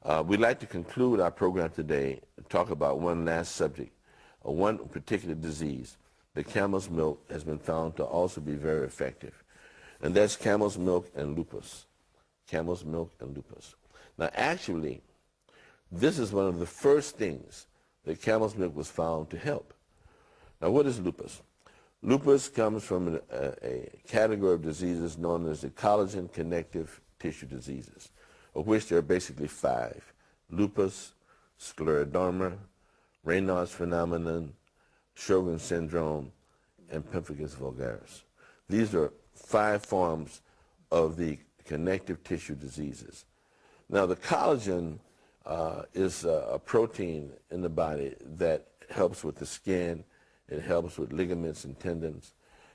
We'd like to conclude our program today and talk about one last subject, one particular disease. The camel's milk has been found to also be very effective, and that's camel's milk and lupus. Camel's milk and lupus. Now, actually, this is one of the first things that camel's milk was found to help. Now, what is lupus? Lupus comes from a category of diseases known as the collagen connective tissue diseases, of which there are basically 5: lupus, scleroderma, Raynaud's phenomenon, Sjogren's syndrome, and pemphigus vulgaris. These are 5 forms of the connective tissue diseases. Now, the collagen is a protein in the body that helps with the skin. It helps with ligaments and tendons,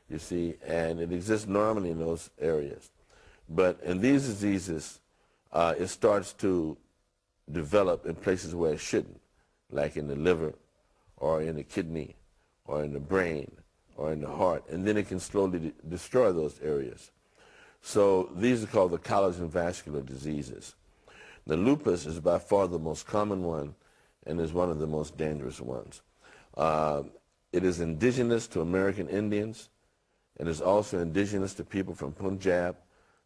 you see, and it exists normally in those areas. But in these diseases, it starts to develop in places where it shouldn't, like in the liver or in the kidney or in the brain or in the heart, and then it can slowly destroy those areas. So these are called the collagen vascular diseases. The lupus is by far the most common one and is one of the most dangerous ones. It is indigenous to American Indians and is also indigenous to people from Punjab.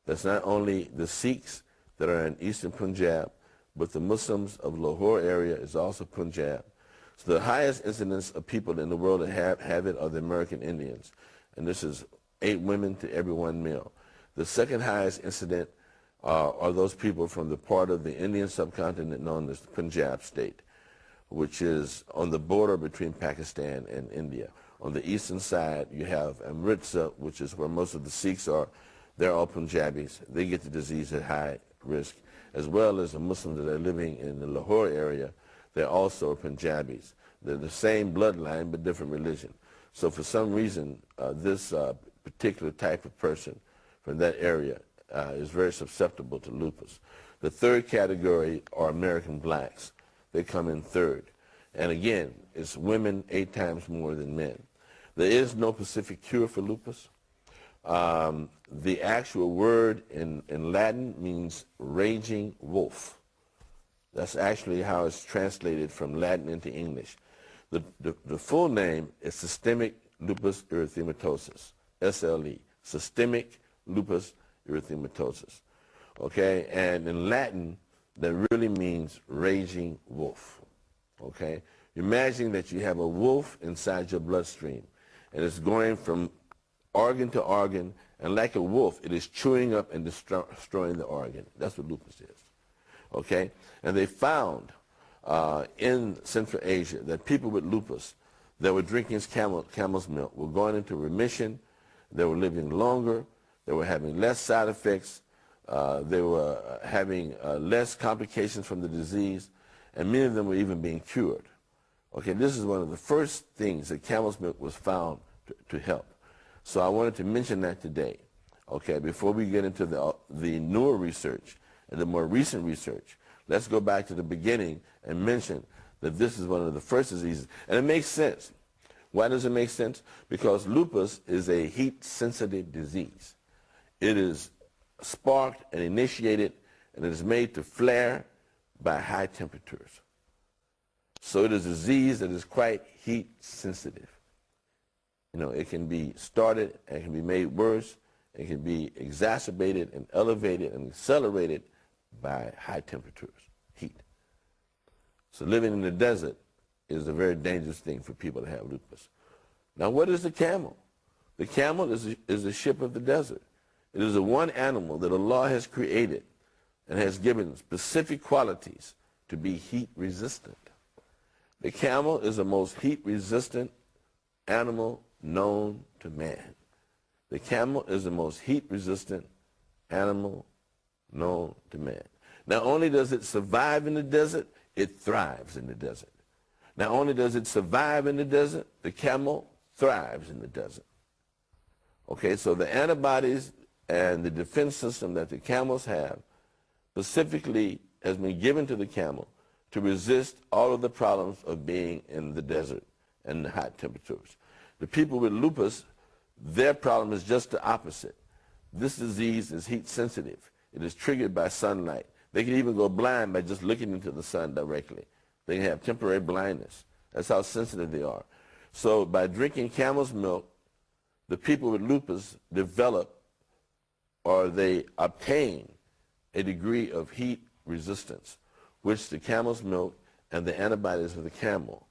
That's not only the Sikhs that are in eastern Punjab, but the Muslims of Lahore area is also Punjab. So the highest incidence of people in the world that have it are the American Indians, and this is 8 women to every 1 male. The second highest incident are those people from the part of the Indian subcontinent known as the Punjab state, which is on the border between Pakistan and India. On the eastern side, you have Amritsar, which is where most of the Sikhs are. They're all Punjabis. They get the disease at high risk, as well as the Muslims that are living in the Lahore area. They're also Punjabis. They're the same bloodline, but different religion. So for some reason, this particular type of person from that area is very susceptible to lupus. The third category are American blacks. They come in third. And again, it's women 8 times more than men. There is no specific cure for lupus. The actual word in Latin means raging wolf. That's actually how it's translated from Latin into English. The full name is systemic lupus erythematosus, SLE, systemic lupus erythematosus. Okay, and in Latin, that really means raging wolf. Okay, imagine that you have a wolf inside your bloodstream, and it's going from organ to organ, and like a wolf, it is chewing up and destroying the organ. That's what lupus is. Okay, and they found in Central Asia that people with lupus that were drinking camel's milk were going into remission. They were living longer. They were having less side effects. They were having less complications from the disease, and many of them were even being cured. Okay, this is one of the first things that camel's milk was found to help. So I wanted to mention that today, okay, before we get into the newer research and the more recent research. Let's go back to the beginning and mention that this is one of the first diseases. And it makes sense. Why does it make sense? Because lupus is a heat-sensitive disease. It is sparked and initiated, and it is made to flare by high temperatures. So it is a disease that is quite heat sensitive. You know, it can be started and it can be made worse. It can be exacerbated and elevated and accelerated by high temperatures, heat. So living in the desert is a very dangerous thing for people to have lupus. Now, what is the camel? The camel is the ship of the desert. It is the one animal that Allah has created and has given specific qualities to be heat resistant. The camel is the most heat resistant animal known to man. The camel is the most heat resistant animal known to man. Not only does it survive in the desert, it thrives in the desert. Not only does it survive in the desert, the camel thrives in the desert. Okay, so the antibodies and the defense system that the camels have specifically has been given to the camel to resist all of the problems of being in the desert and the hot temperatures. The people with lupus, their problem is just the opposite. This disease is heat sensitive. It is triggered by sunlight. They can even go blind by just looking into the sun directly. They can have temporary blindness. That's how sensitive they are. So by drinking camel's milk, the people with lupus develop or they obtain a degree of heat resistance, which the camel's milk and the antibodies of the camel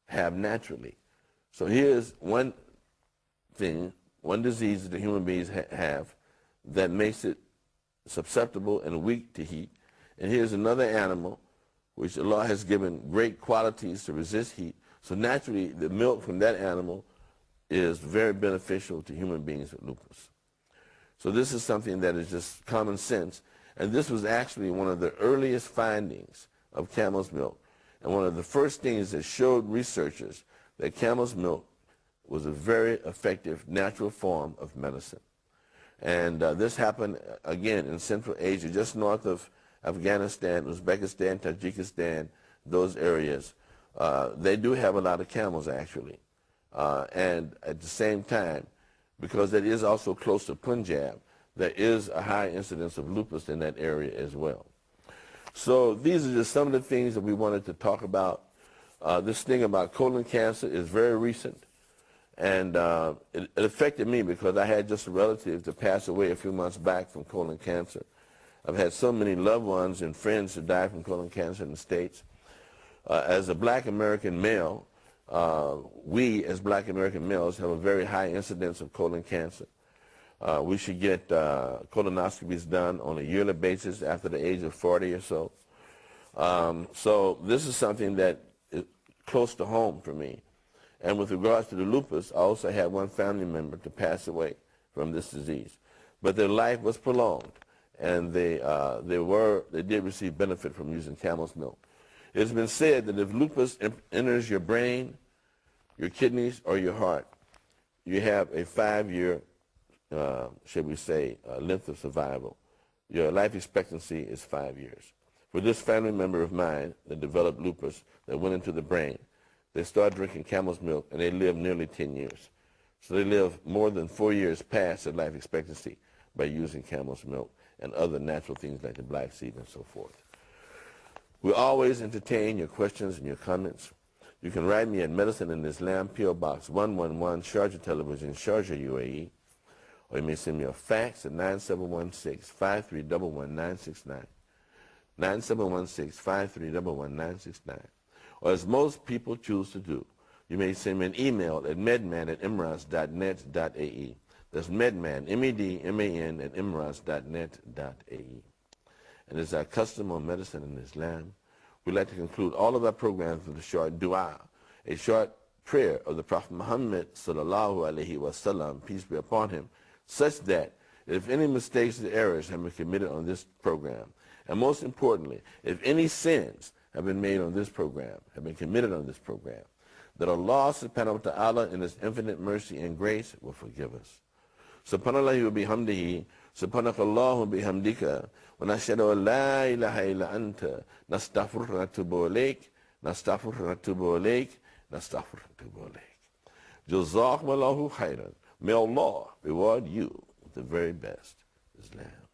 have naturally. So here's one thing, one disease that the human beings have that makes it susceptible and weak to heat. And here's another animal which Allah has given great qualities to resist heat. So naturally, the milk from that animal is very beneficial to human beings with lupus. So this is something that is just common sense. And this was actually one of the earliest findings of camel's milk. And one of the first things that showed researchers that camel's milk was a very effective natural form of medicine. And this happened, again, in Central Asia, just north of Afghanistan, Uzbekistan, Tajikistan, those areas. They do have a lot of camels, actually. And at the same time, because it is also close to Punjab, there is a high incidence of lupus in that area as well. So these are just some of the things that we wanted to talk about. This thing about colon cancer is very recent. And it affected me because I had just a relative to pass away a few months back from colon cancer. I've had so many loved ones and friends who died from colon cancer in the States. As a black American male, we as black American males have a very high incidence of colon cancer. We should get colonoscopies done on a yearly basis after the age of 40 or so. So this is something that is close to home for me. And with regards to the lupus, I also had one family member to pass away from this disease. But their life was prolonged, and they did receive benefit from using camel's milk. It's been said that if lupus enters your brain, your kidneys, or your heart, you have a 5-year, should we say, length of survival. Your life expectancy is 5 years. For this family member of mine that developed lupus that went into the brain, they started drinking camel's milk, and they lived nearly 10 years. So they lived more than 4 years past their life expectancy by using camel's milk and other natural things like the black seed and so forth. We always entertain your questions and your comments. You can write me at Medicine in Islam, P.O. Box 111, Sharjah Television, Sharjah, UAE. Or you may send me a fax at 9716-5311969. 9716-5311969. Or as most people choose to do, you may send me an email at medman@imraz.net.ae. That's medman, M-E-D-M-A-N, at imraz.net.ae. And as our custom on Medicine in Islam, we'd like to conclude all of our programs with a short dua, a short prayer of the Prophet Muhammad sallallahu alaihi wasallam, peace be upon him, such that if any mistakes or errors have been committed on this program, and most importantly, if any sins have been made on this program, have been committed on this program, that Allah subhanahu wa ta'ala in his infinite mercy and grace will forgive us. Subhanallah wa bihamdihi, subhanakallahu wa bihamdika, wa nashhadu an la ilaha illa anta, nastaghfiruka wa natubu ilayk, nastaghfiruka wa natubu ilayk, nastaghfiruka wa natubu ilayk. Jazakumullahu khairan. May Allah reward you with the very best Islam.